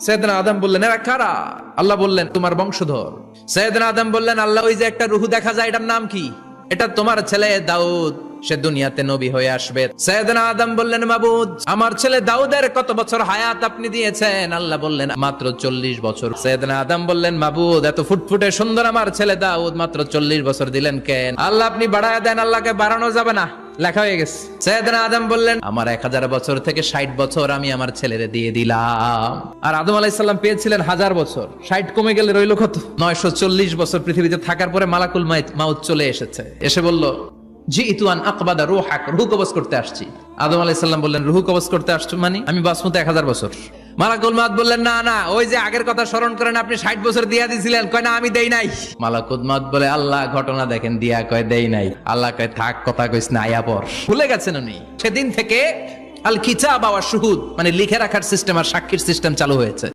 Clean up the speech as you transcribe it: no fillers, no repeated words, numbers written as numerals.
সৈয়দনা আদম বললেন, এরা কারা? আল্লাহ বললেন, তোমার বংশধর। সৈয়দনা আদম বললেন, আল্লাহ, ওই যে একটা রূহ দেখা যায়, এটার নাম কি? এটা তোমার ছেলে দাউদ, সে দুনিয়াতে নবী হয়ে আসবে। সৈয়দনা আদম বললেন, মাবুদ, আমার ছেলে দাউদের কত বছর হায়াত আপনি দিয়েছেন? আল্লাহ বললেন, মাত্র 40 বছর। সৈয়দনা আদম বললেন, মাবুদ, এত ফুটফুটে সুন্দর আমার ছেলে দাউদ, মাত্র 40 বছর দিলেন কেন? আল্লাহ, আপনি বাড়ায় দেন, আল্লাহকে বাড়ানো যাবে না, লেখা হয়ে গেছে। সৈয়দনা আদম বললেন, আমার 1000 বছর থেকে 60 বছর আমি আমার ছেলেরে দিয়ে দিলাম। আর আদম আলাইহিস সালাম পেয়েছিলেন 1000 বছর, 60 কমে গেলে রইল কত? 940 বছর পৃথিবীতে থাকার পরে মালাকুল মাউত চলে এসেছে, এসে বলল, জিইতু আন আকবাদা রূহাক, রূহ কবজ করতে আসছি। আদম আলাইহিস সালাম বললেন, রূহ কবজ করতে আসছো মানে? আমি বাঁচবো তো 1000 বছর। মালাকুল মাউত বললেন, না না, ওই যে আগের কথা স্মরণ করেন, আপনি 60 বছর দিয়া দিয়েছিলেন। কয়, না, আমি দেই নাই। মালাকুল মাউত বলে, আল্লাহ, ঘটনা দেখেন, দিয়া কয় দেই নাই। আল্লাহ কয়, থাক, কথা কইস না, আয়া পর। ভুলে গেছেন উনি। সেদিন থেকে আল কিতাব ওয়া শুহুদ, মানে লিখে রাখার সিস্টেম আর সাক্ষীর সিস্টেম চালু হয়েছে।